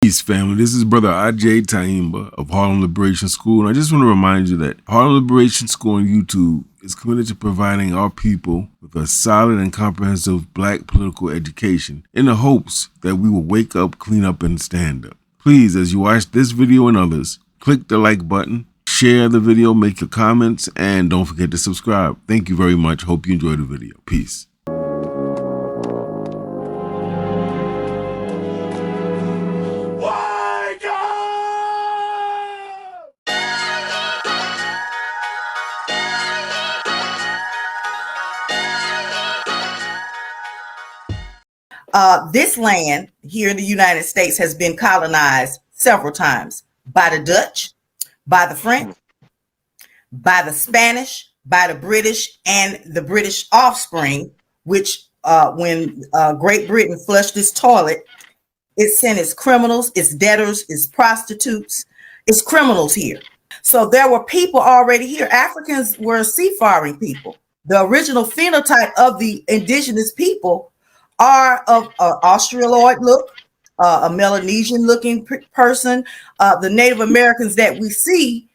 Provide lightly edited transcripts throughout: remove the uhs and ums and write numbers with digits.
Peace, family. This is Brother Ajay Taimba of Harlem Liberation School, and I just want to remind you that Harlem Liberation School on YouTube is committed to providing our people with a solid and comprehensive black political education in the hopes that we will wake up, clean up, and stand up. Please, as you watch this video and others, click the like button, share the video, make your comments, and don't forget to subscribe. Thank you very much. Hope you enjoyed the video. Peace. This land here in the United States has been colonized several times by the Dutch, by the French, by the Spanish, by the British, and the British offspring, which when Great Britain flushed its toilet, it sent its criminals, its debtors, its prostitutes, its criminals here. So there were people already here. Africans were seafaring people. The original phenotype of the indigenous people are of Australoid look, a Melanesian looking person. The Native Americans that we see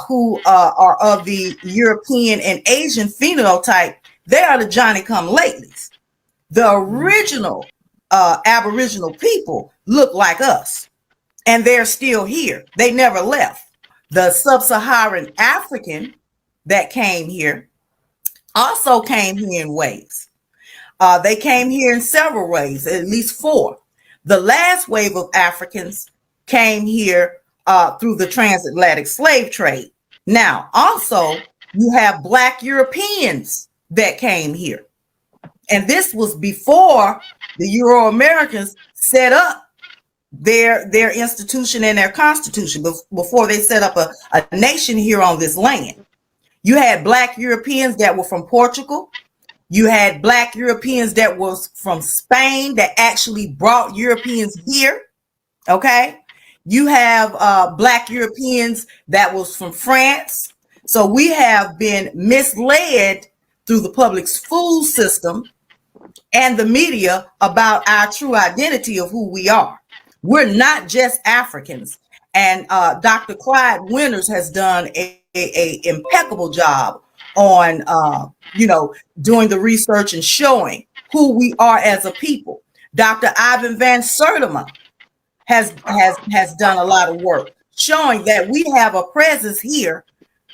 who are of the European and Asian phenotype, they are the Johnny-come-latelys. The original Aboriginal people look like us, and they're still here. They never left. The sub-Saharan African that came here also came here in waves. They came here in several ways, at least four. The last wave of Africans came here through the transatlantic slave trade. Now, also, you have Black Europeans that came here. And this was before the Euro-Americans set up their institution and their constitution, before they set up a nation here on this land. You had Black Europeans that were from Portugal. You had Black Europeans that was from Spain that actually brought Europeans here, okay? You have Black Europeans that was from France. So we have been misled through the public school system and the media about our true identity of who we are. We're not just Africans. And Dr. Clyde Winters has done a impeccable job on doing the research and showing who we are as a people. Dr. Ivan Van Sertima has done a lot of work showing that we have a presence here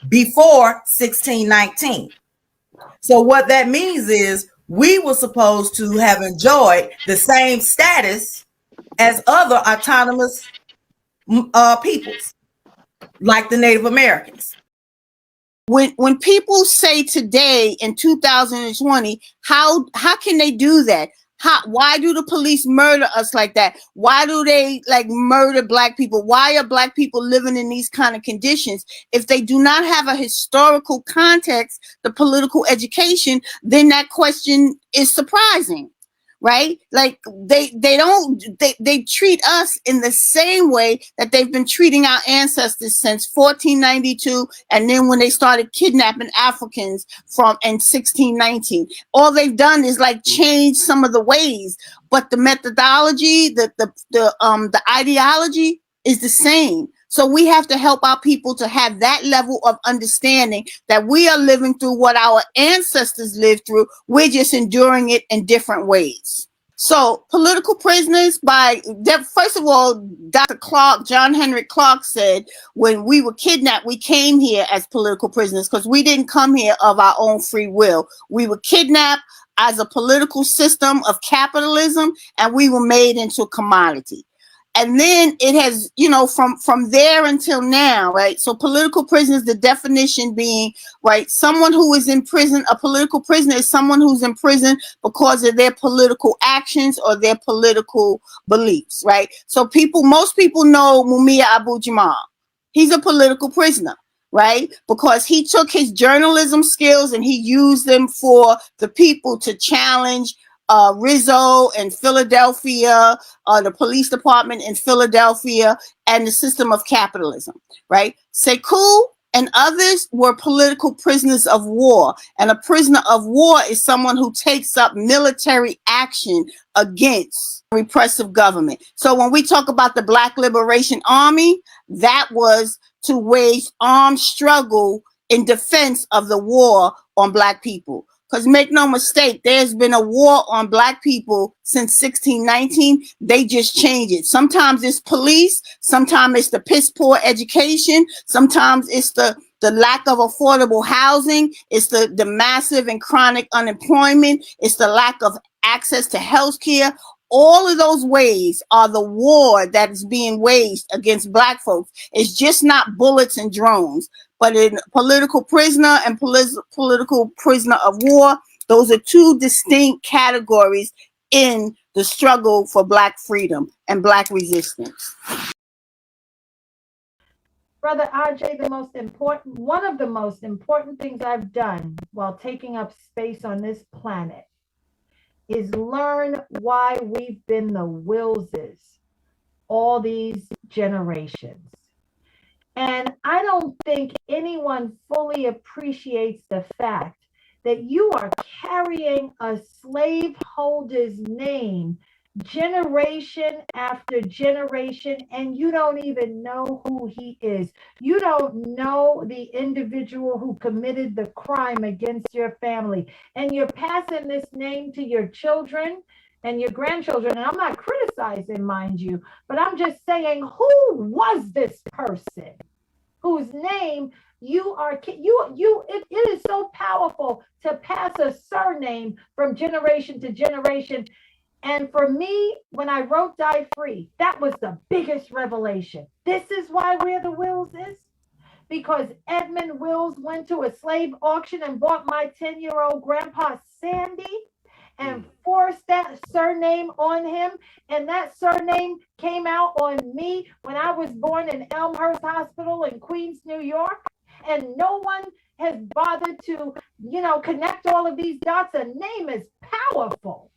before 1619. So what that means is we were supposed to have enjoyed the same status as other autonomous peoples, like the Native Americans. When people say today in 2020, how can they do that? Why do the police murder us like that? Why do they murder Black people? Why are Black people living in these kind of conditions? If they do not have a historical context, the political education, then that question is surprising. Right? Like they treat us in the same way that they've been treating our ancestors since 1492, and then when they started kidnapping Africans in 1619. All they've done is change some of the ways, but the methodology, the ideology is the same. So we have to help our people to have that level of understanding that we are living through what our ancestors lived through. We're just enduring it in different ways. So political prisoners first of all, Dr. Clark, John Henry Clark said, when we were kidnapped, we came here as political prisoners because we didn't come here of our own free will. We were kidnapped as a political system of capitalism, and we were made into a commodity. And then it has, from there until now, right? So political prisoners, the definition being, right, someone who is in prison, a political prisoner is someone who's in prison because of their political actions or their political beliefs, right? So most people know Mumia Abu-Jamal. He's a political prisoner, right? Because he took his journalism skills and he used them for the people to challenge Rizzo in Philadelphia, the police department in Philadelphia, and the system of capitalism, right? Sekou and others were political prisoners of war. And a prisoner of war is someone who takes up military action against repressive government. So when we talk about the Black Liberation Army, that was to wage armed struggle in defense of the war on Black people. Because make no mistake, there's been a war on Black people since 1619. They just change it. Sometimes it's police, sometimes it's the piss poor education, sometimes it's the lack of affordable housing, it's the massive and chronic unemployment, it's the lack of access to health care. All of those ways are the war that is being waged against Black folks. It's just not bullets and drones. But in political prisoner and political prisoner of war, those are two distinct categories in the struggle for Black freedom and Black resistance. Brother RJ, one of the most important things I've done while taking up space on this planet is learn why we've been the Willses all these generations. And I don't think anyone fully appreciates the fact that you are carrying a slaveholder's name generation after generation, and you don't even know who he is. You don't know the individual who committed the crime against your family, and you're passing this name to your children and your grandchildren. And I'm not criticizing, mind you, but I'm just saying, who was this person whose name you are, it is so powerful to pass a surname from generation to generation. And for me, when I wrote Die Free, that was the biggest revelation. This is why we're the Willses, because Edmund Wills went to a slave auction and bought my 10-year-old grandpa Sandy and forced that surname on him. And that surname came out on me when I was born in Elmhurst Hospital in Queens, New York. And no one has bothered to, connect all of these dots. A name is powerful.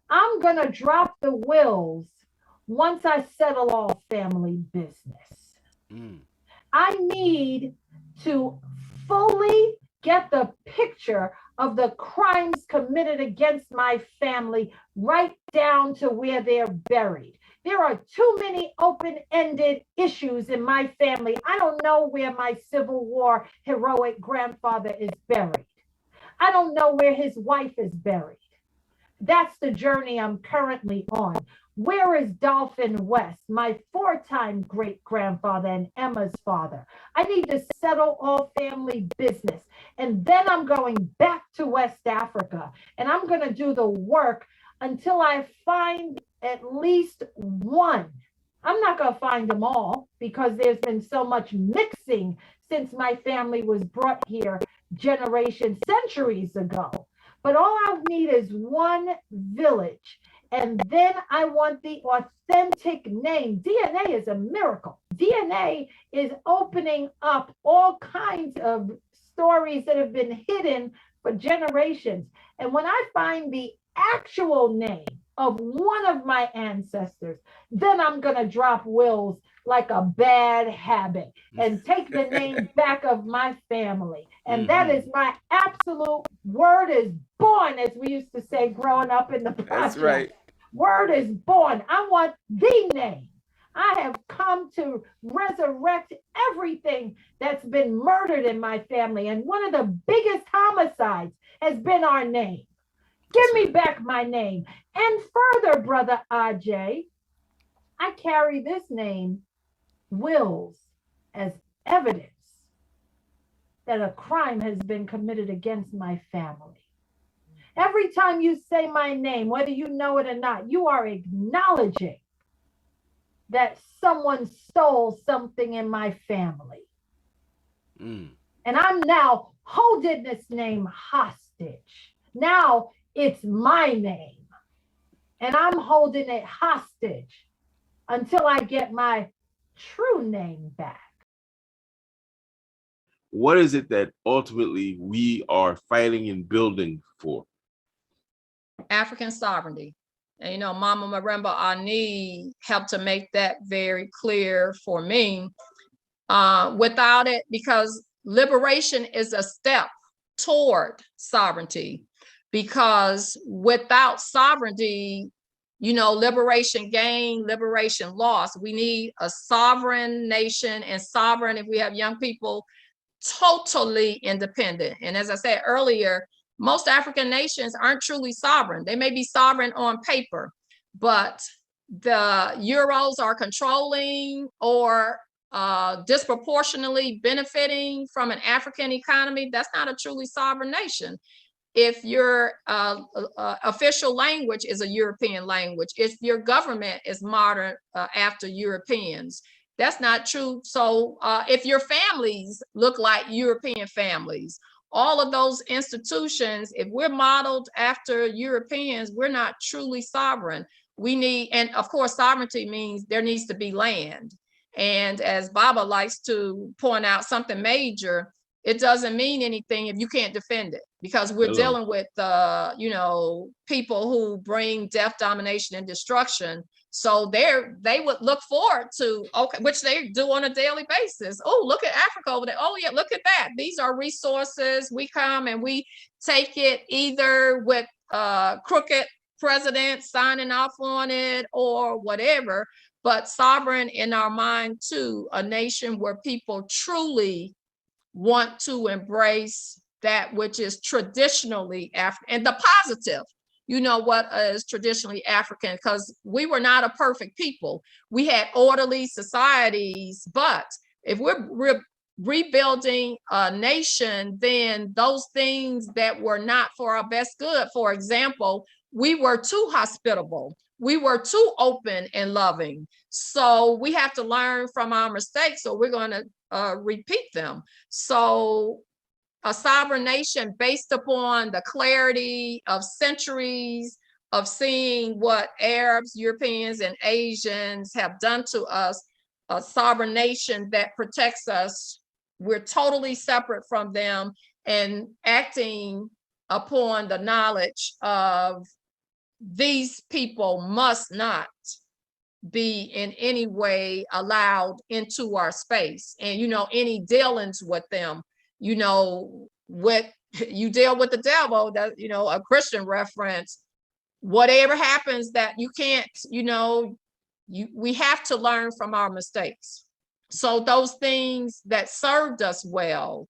I'm going to drop the Wills once I settle all family business. I need to fully get the picture of the crimes committed against my family right down to where they're buried. There are too many open-ended issues in my family. I don't know where my Civil War heroic grandfather is buried. I don't know where his wife is buried. That's the journey I'm currently on. Where is Dolphin West, my 4-time great-grandfather and Emma's father? I need to settle all family business. And then I'm going back to West Africa. And I'm going to do the work until I find at least one. I'm not going to find them all because there's been so much mixing since my family was brought here centuries ago. But all I need is one village. And then I want the authentic name. DNA is a miracle. DNA is opening up all kinds of stories that have been hidden for generations. And when I find the actual name of one of my ancestors, then I'm going to drop Wills like a bad habit and take the name back of my family. And that is my absolute word is born, as we used to say growing up in the project. That's right. Word is born. I want the name. I have come to resurrect everything that's been murdered in my family. And one of the biggest homicides has been our name. Give me back my name. And further, Brother Aj, I carry this name, Wills, as evidence that a crime has been committed against my family. Every time you say my name, whether you know it or not, you are acknowledging that someone stole something in my family. And I'm now holding this name hostage. Now it's my name. And I'm holding it hostage until I get my true name back. What is it that ultimately we are fighting and building for? African sovereignty. And Mama Maremba Ani helped to make that very clear for me. without it, because liberation is a step toward sovereignty, because without sovereignty, liberation gain, liberation loss. We need a sovereign nation, and sovereign, if we have young people, totally independent. And as I said earlier, most African nations aren't truly sovereign. They may be sovereign on paper, but the Euros are controlling or disproportionately benefiting from an African economy. That's not a truly sovereign nation. If your official language is a European language, if your government is modern after Europeans, that's not true. So if your families look like European families, all of those institutions, if we're modeled after Europeans, we're not truly sovereign. We need, and of course, sovereignty means there needs to be land. And as Baba likes to point out, something major, it doesn't mean anything if you can't defend it, because we're dealing with, people who bring death, domination, and destruction. So they would look forward to, okay, which they do on a daily basis. Oh, look at Africa over there. Oh yeah, look at that. These are resources. We come and we take it either with crooked presidents signing off on it or whatever, but sovereign in our mind too, a nation where people truly want to embrace that which is traditionally African, and the positive, what is traditionally African, because we were not a perfect people. We had orderly societies, but if we're rebuilding a nation, then those things that were not for our best good, for example, we were too hospitable. We were too open and loving. So we have to learn from our mistakes, so we're going to repeat them. So a sovereign nation based upon the clarity of centuries of seeing what Arabs, Europeans, and Asians have done to us, a sovereign nation that protects us. We're totally separate from them, and acting upon the knowledge of these people must not be in any way allowed into our space. And any dealings with them, what you deal with the devil, that a Christian reference, whatever happens, that you can't, we have to learn from our mistakes. So those things that served us well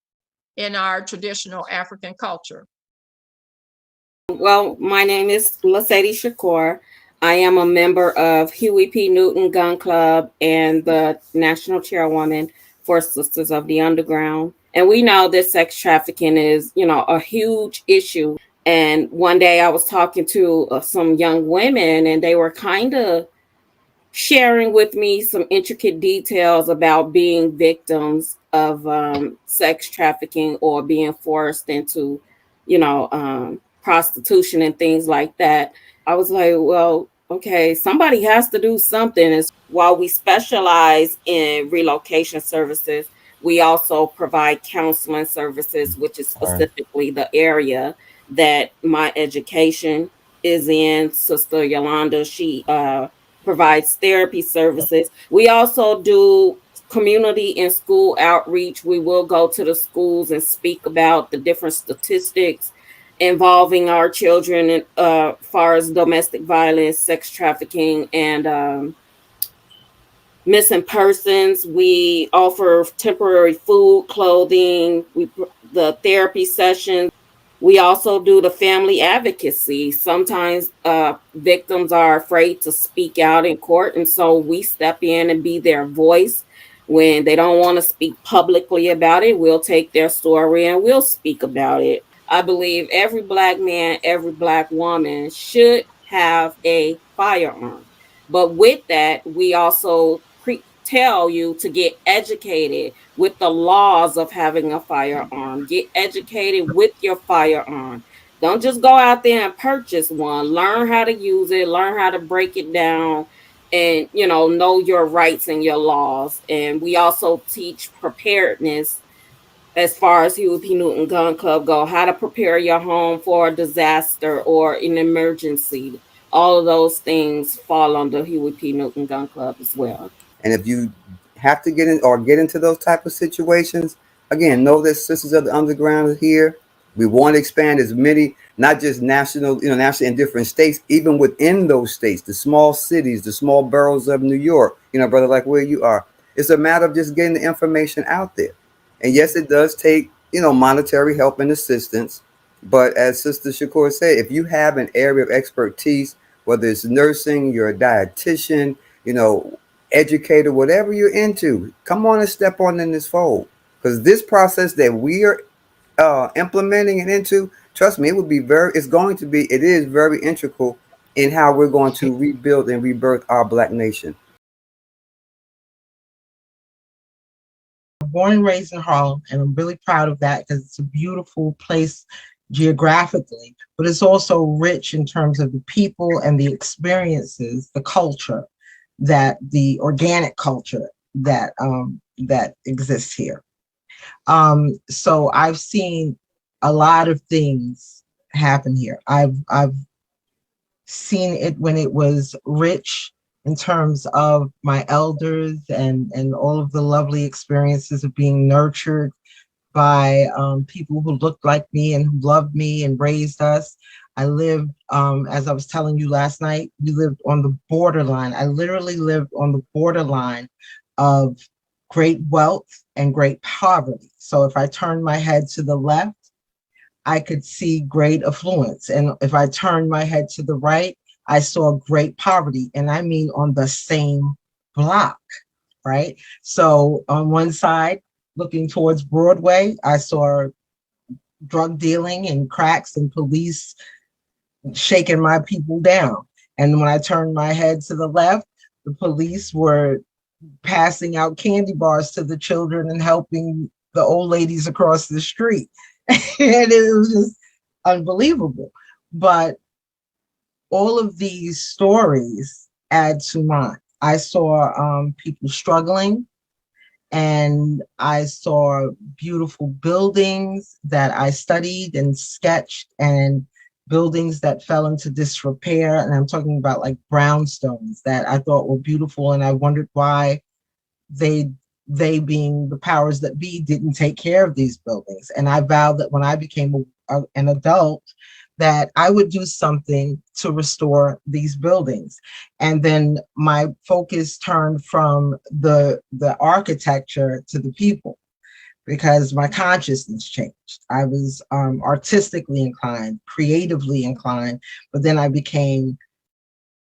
in our traditional African culture. Well, my name is Lasadie Shakur. I am a member of Huey P. Newton Gun Club and the national chairwoman for Sisters of the Underground. And we know that sex trafficking is, a huge issue. And one day I was talking to some young women, and they were kind of sharing with me some intricate details about being victims of sex trafficking or being forced into, prostitution and things like that. I was like, well, okay, somebody has to do something. As while we specialize in relocation services, we also provide counseling services, which is specifically the area that my education is in. Sister Yolanda, she provides therapy services. We also do community and school outreach. We will go to the schools and speak about the different statistics involving our children as far as domestic violence, sex trafficking, and missing persons. We offer temporary food, clothing, the therapy sessions. We also do the family advocacy. Sometimes victims are afraid to speak out in court, and so we step in and be their voice. When they don't want to speak publicly about it, we'll take their story and we'll speak about it. I believe every Black man, every Black woman should have a firearm. But with that, we also tell you to get educated with the laws of having a firearm. Get educated with your firearm. Don't just go out there and purchase one. Learn how to use it, learn how to break it down, and know your rights and your laws. And we also teach preparedness as far as Huey P. Newton Gun Club go, how to prepare your home for a disaster or an emergency. All of those things fall under Huey P. Newton Gun Club as well. And if you have to get in or get into those type of situations, again, know that Sisters of the Underground is here. We want to expand as many, not just national, nationally in different states, even within those states, the small cities, the small boroughs of New York, brother, like where you are. It's a matter of just getting the information out there. And yes, it does take, monetary help and assistance. But as Sister Shakur said, if you have an area of expertise, whether it's nursing, you're a dietitian, educator, whatever you're into, come on and step on in this fold. Because this process that we are implementing it into, trust me, it is very integral in how we're going to rebuild and rebirth our Black nation. Born and raised in Harlem, and I'm really proud of that because it's a beautiful place geographically, but it's also rich in terms of the people and the experiences, the culture, the organic culture that exists here. So I've seen a lot of things happen here. I've seen it when it was rich in terms of my elders and all of the lovely experiences of being nurtured by people who looked like me and who loved me and raised us. I lived, as I was telling you last night, we lived on the borderline. I literally lived on the borderline of great wealth and great poverty. So if I turned my head to the left, I could see great affluence. And if I turned my head to the right, I saw great poverty. And I mean on the same block, right? So on one side, looking towards Broadway, I saw drug dealing and cracks and police shaking my people down. And when I turned my head to the left, the police were passing out candy bars to the children and helping the old ladies across the street. And it was just unbelievable. But all of these stories add to mine. I saw people struggling, and I saw beautiful buildings that I studied and sketched, and buildings that fell into disrepair. And I'm talking about like brownstones that I thought were beautiful, and I wondered why they being the powers that be didn't take care of these buildings. And I vowed that when I became an adult, that I would do something to restore these buildings. And then my focus turned from the architecture to the people, because my consciousness changed. I was artistically inclined, creatively inclined, but then I became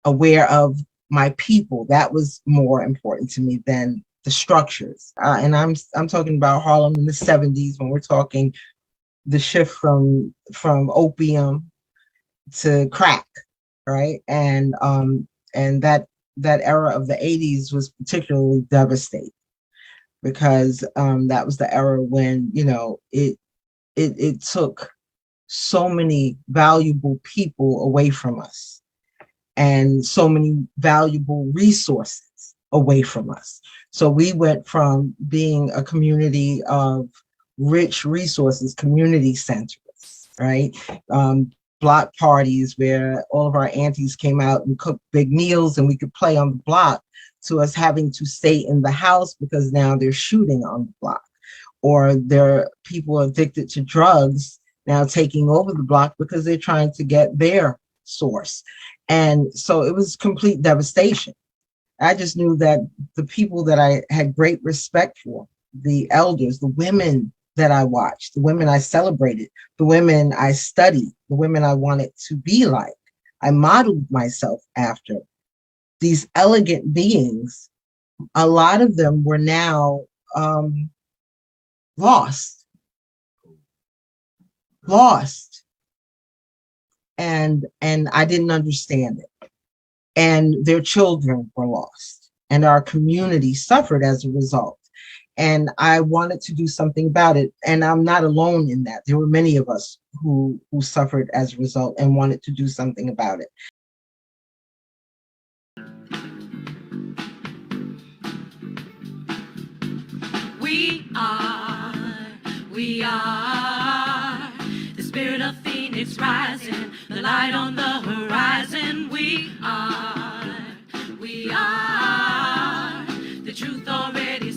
aware of my people. That was more important to me than the structures. And I'm talking about Harlem in the 70s, when we're talking the shift from opium to crack, right? And that era of the 80s was particularly devastating, because that was the era when it took so many valuable people away from us, and so many valuable resources away from us. So we went from being a community of rich resources, community centers, right? Block parties where all of our aunties came out and cooked big meals and we could play on the block, to us having to stay in the house because now they're shooting on the block, or there are people addicted to drugs now taking over the block because they're trying to get their source. And so it was complete devastation. I just knew that the people that I had great respect for, the elders, the women that I watched, the women I celebrated, the women I studied, the women I wanted to be like, I modeled myself after, these elegant beings, a lot of them were now lost. And I didn't understand it. And their children were lost, and our community suffered as a result. And I wanted to do something about it. And I'm not alone in that. There were many of us who suffered as a result and wanted to do something about it. We are the spirit of Phoenix rising, the light on the horizon. We are the truth already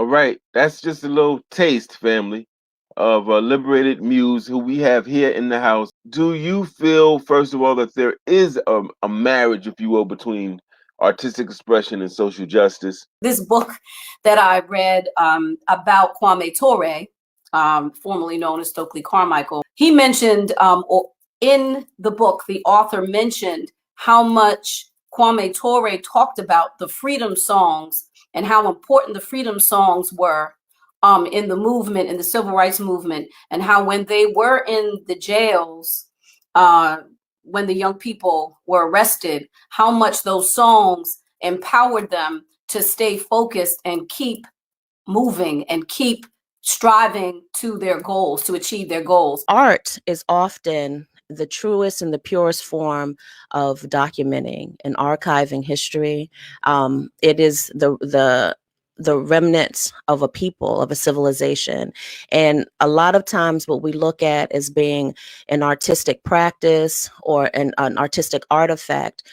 All right, that's just a little taste, family, of a liberated muse who we have here in the house. Do you feel, first of all, that there is a marriage, if you will, between artistic expression and social justice? This book that I read about Kwame Ture, formerly known as Stokely Carmichael, he mentioned in the book, the author mentioned how much Kwame Ture talked about the freedom songs and how important the freedom songs were in the movement, in the civil rights movement, and how when they were in the jails, when the young people were arrested, how much those songs empowered them to stay focused and keep moving and keep striving to their goals, to achieve their goals. Art is often the truest and the purest form of documenting and archiving history. It is the remnants of a people, of a civilization. And a lot of times what we look at as being an artistic practice or an artistic artifact,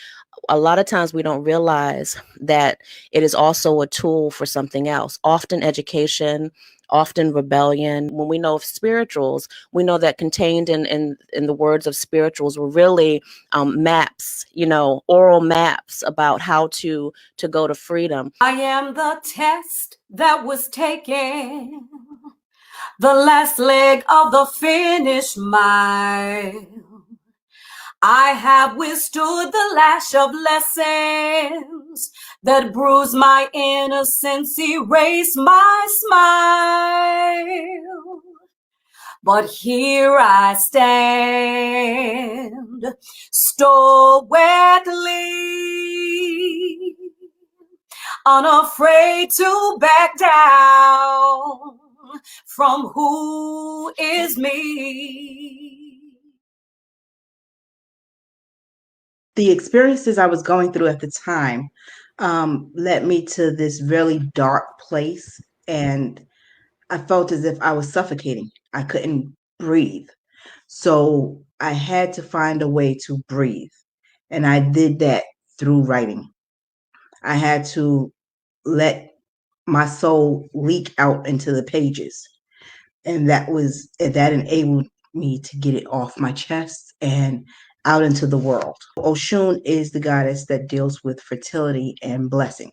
a lot of times we don't realize that it is also a tool for something else, often education, often rebellion. When we know of spirituals, we know that contained in the words of spirituals were really maps, oral maps about how to go to freedom. I am the test that was taken, the last leg of the finish mile. I have withstood the lash of lessons that bruised my innocence, erased my smile. But here I stand, stoically, unafraid to back down from who is me. The experiences I was going through at the time led me to this really dark place, and I felt as if I was suffocating. I couldn't breathe. So I had to find a way to breathe, and I did that through writing. I had to let my soul leak out into the pages, and that enabled me to get it off my chest and out into the world. Oshun is the goddess that deals with fertility and blessing,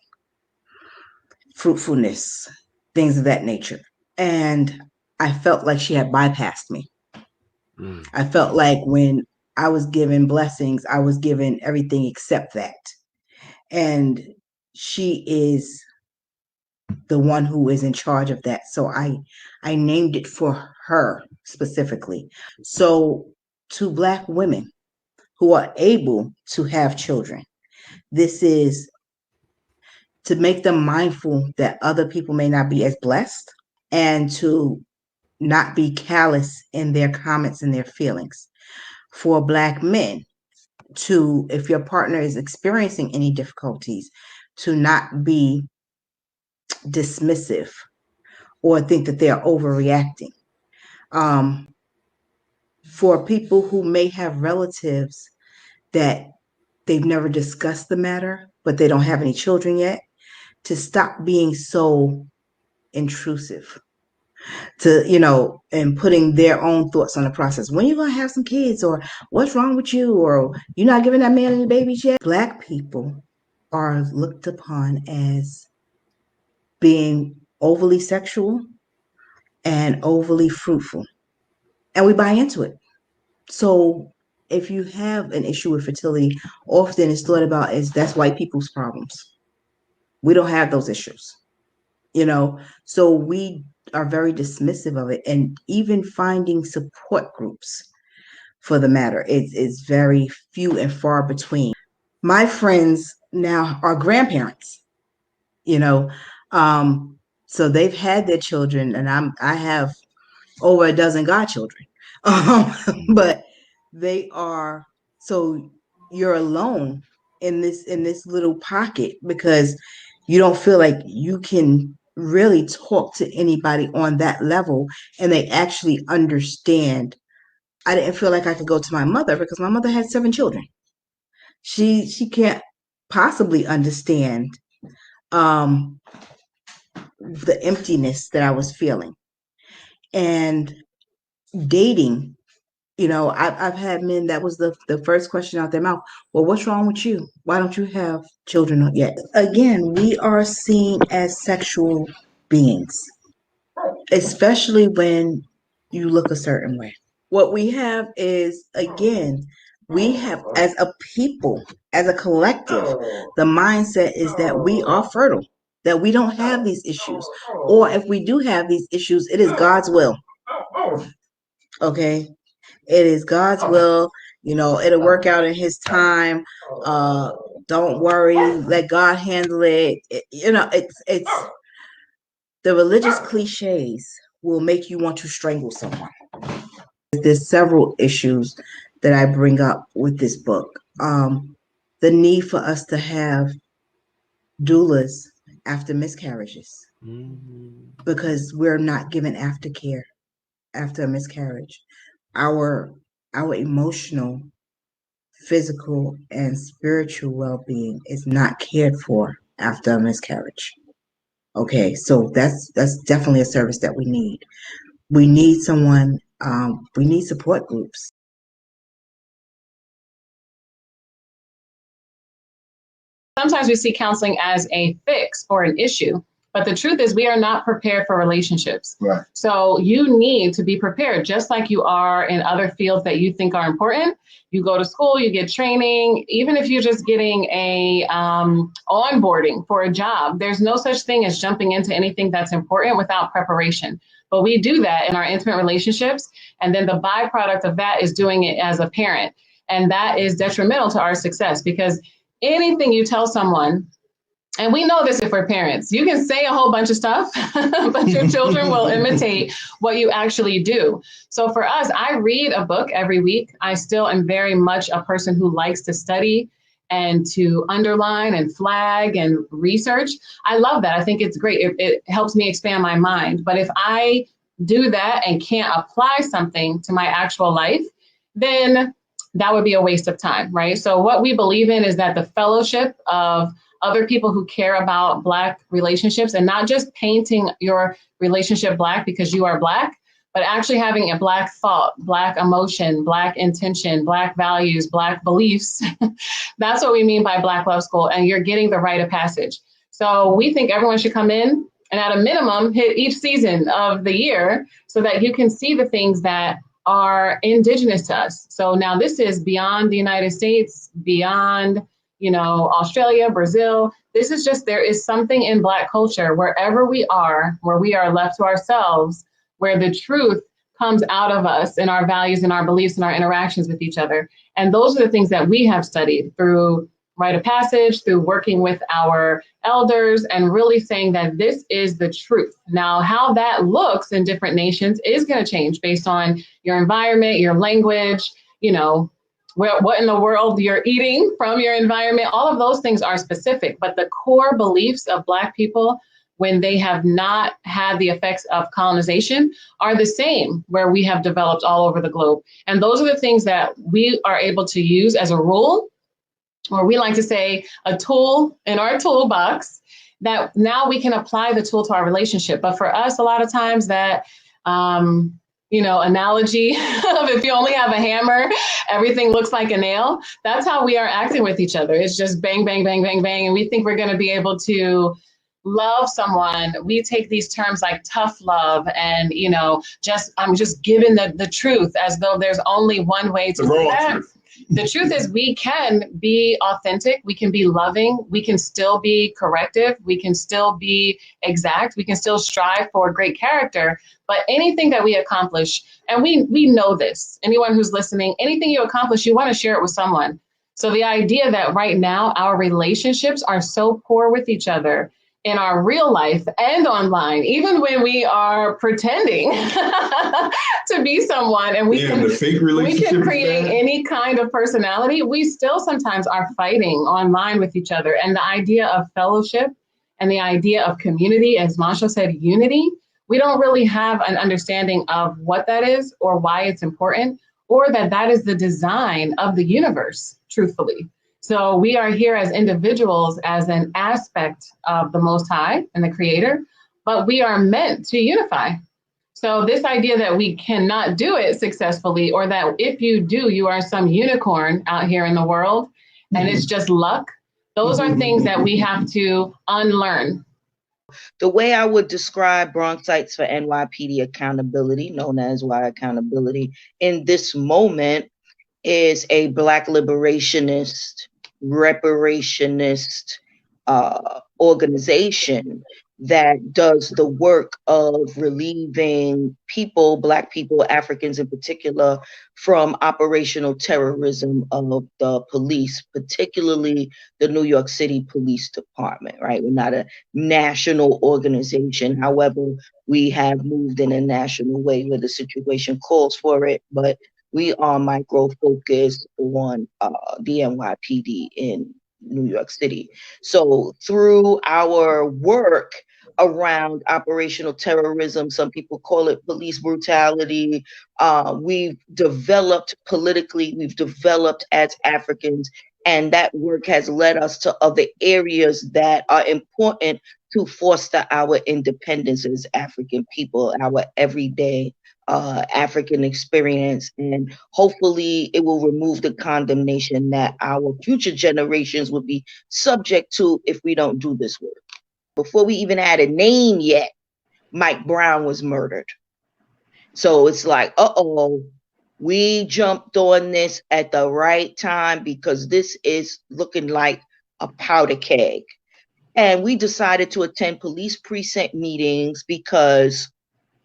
fruitfulness, things of that nature. And I felt like she had bypassed me. I felt like when I was given blessings, I was given everything except that. And she is the one who is in charge of that. So I named it for her specifically. So to Black women who are able to have children, this is to make them mindful that other people may not be as blessed, and to not be callous in their comments and their feelings. For Black men, to, if your partner is experiencing any difficulties, to not be dismissive or think that they are overreacting. For people who may have relatives that they've never discussed the matter, but they don't have any children yet, to stop being so intrusive, and putting their own thoughts on the process. When are you going to have some kids? Or what's wrong with you? Or you're not giving that man any babies yet? Black people are looked upon as being overly sexual and overly fruitful, and we buy into it. So if you have an issue with fertility, often it's thought about as that's white people's problems. We don't have those issues, so we are very dismissive of it. And even finding support groups for the matter is very few and far between. My friends now are grandparents, so they've had their children, and I have over a dozen godchildren. But they are, so you're alone in this little pocket because you don't feel like you can really talk to anybody on that level, and they actually understand. I didn't feel like I could go to my mother because my mother had 7 children. She can't possibly understand the emptiness that I was feeling. And dating, I've had men that was the first question out their mouth. Well, what's wrong with you? Why don't you have children yet? Again, we are seen as sexual beings, especially when you look a certain way. What we have is, again, we have, as a people, as a collective, the mindset is that we are fertile, that we don't have these issues. Or if we do have these issues, it is God's will. Okay? It is God's will. It'll work out in His time. Don't worry. Let God handle it. It's the religious cliches will make you want to strangle someone. There's several issues that I bring up with this book. The need for us to have doulas after miscarriages, because we're not given aftercare after a miscarriage. Our emotional, physical, and spiritual well-being is not cared for after a miscarriage. Okay, so that's definitely a service that we need. We need someone. We need support groups. Sometimes we see counseling as a fix for an issue, but the truth is we are not prepared for relationships. Right. So you need to be prepared, just like you are in other fields that you think are important. You go to school, you get training, even if you're just getting a onboarding for a job, there's no such thing as jumping into anything that's important without preparation. But we do that in our intimate relationships. And then the byproduct of that is doing it as a parent. And that is detrimental to our success, because anything you tell someone, and we know this if we're parents, you can say a whole bunch of stuff, but your children will imitate what you actually do. So for us, I read a book every week. I still am very much a person who likes to study and to underline and flag and research. I love that. I think it's great. It helps me expand my mind. But if I do that and can't apply something to my actual life, then that would be a waste of time, right? So what we believe in is that the fellowship of other people who care about Black relationships, and not just painting your relationship Black because you are Black, but actually having a Black thought, Black emotion, Black intention, Black values, Black beliefs. That's what we mean by Black Love School, and you're getting the rite of passage. So we think everyone should come in and at a minimum hit each season of the year so that you can see the things that are indigenous to us. So now this is beyond the United States, beyond, Australia, Brazil. This is just, there is something in Black culture, wherever we are, where we are left to ourselves, where the truth comes out of us and our values and our beliefs and our interactions with each other. And those are the things that we have studied through rite of passage, through working with our elders and really saying that this is the truth. Now, how that looks in different nations is going to change based on your environment, your language, what in the world you're eating from your environment. All of those things are specific, but the core beliefs of Black people, when they have not had the effects of colonization, are the same where we have developed all over the globe. And those are the things that we are able to use as a rule, or we like to say a tool in our toolbox, that now we can apply the tool to our relationship. But for us, a lot of times that, analogy of if you only have a hammer, everything looks like a nail. That's how we are acting with each other. It's just bang, bang, bang, bang, bang. And we think we're going to be able to love someone. We take these terms like tough love and, I'm just giving the truth as though there's only one way to do that. The truth is we can be authentic, we can be loving, we can still be corrective, we can still be exact, we can still strive for great character, but anything that we accomplish, and we know this, anyone who's listening, anything you accomplish, you want to share it with someone. So the idea that right now our relationships are so poor with each other in our real life and online, even when we are pretending to be someone and we can create any kind of personality, we still sometimes are fighting online with each other. And the idea of fellowship and the idea of community, as Masha said, unity, we don't really have an understanding of what that is or why it's important, or that is the design of the universe, truthfully. So we are here as individuals, as an aspect of the Most High and the Creator, but we are meant to unify. So this idea that we cannot do it successfully, or that if you do, you are some unicorn out here in the world and it's just luck, those are things that we have to unlearn. The way I would describe Bronxites for NYPD Accountability, known as Y Accountability, in this moment is a Black liberationist, reparationist organization that does the work of relieving people, Black people, Africans in particular, from operational terrorism of the police, particularly the New York City Police Department, right? We're not a national organization. However, we have moved in a national way where the situation calls for it, but we are micro-focused on the NYPD in New York City. So through our work around operational terrorism, some people call it police brutality, we've developed politically, we've developed as Africans, and that work has led us to other areas that are important to foster our independence as African people, our everyday African experience, and hopefully it will remove the condemnation that our future generations will be subject to if we don't do this work. Before we even had a name yet, Mike Brown was murdered. So it's like, uh-oh, we jumped on this at the right time because this is looking like a powder keg. And we decided to attend police precinct meetings because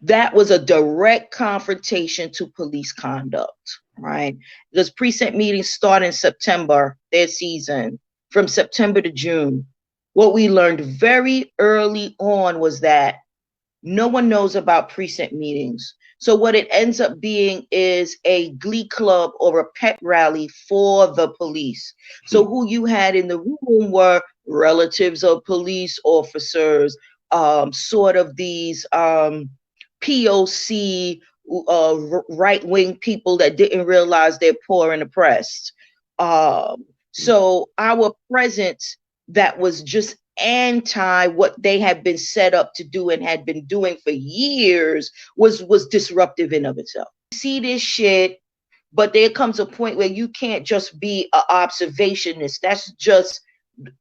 that was a direct confrontation to police conduct, right? Because precinct meetings start in September, their season, from September to June. What we learned very early on was that no one knows about precinct meetings. So what it ends up being is a glee club or a pep rally for the police. So who you had in the room were relatives of police officers, sort of these POC right-wing people that didn't realize they're poor and oppressed. So our presence that was just anti what they had been set up to do and had been doing for years was disruptive in of itself. See this shit, but there comes a point where you can't just be an observationist. That's just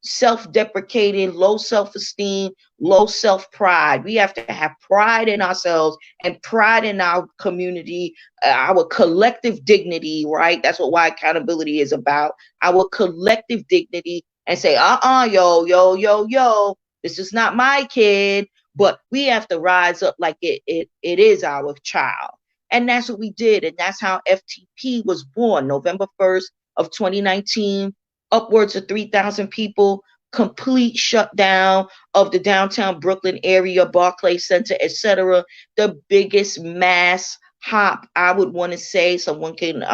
self-deprecating, low self-esteem, low self-pride. We have to have pride in ourselves and pride in our community, our collective dignity, right? That's what Y Accountability is about, our collective dignity, and say, yo, this is not my kid, but we have to rise up like it is our child. And that's what we did. And that's how FTP was born, November 1st of 2019, upwards of 3,000 people, complete shutdown of the downtown Brooklyn area, Barclays Center, etc. The biggest mass hop, I would want to say, someone can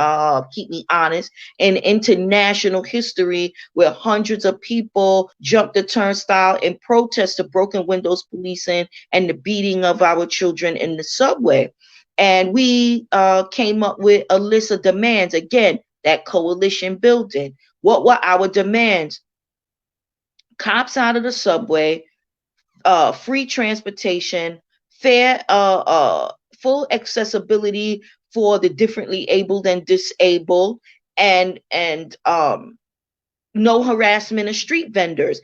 keep me honest, in international history, where hundreds of people jumped the turnstile in protest of broken windows policing and the beating of our children in the subway. And we came up with a list of demands. Again, that coalition building. What were our demands? Cops out of the subway, free transportation, fair, full accessibility for the differently abled and disabled, and no harassment of street vendors.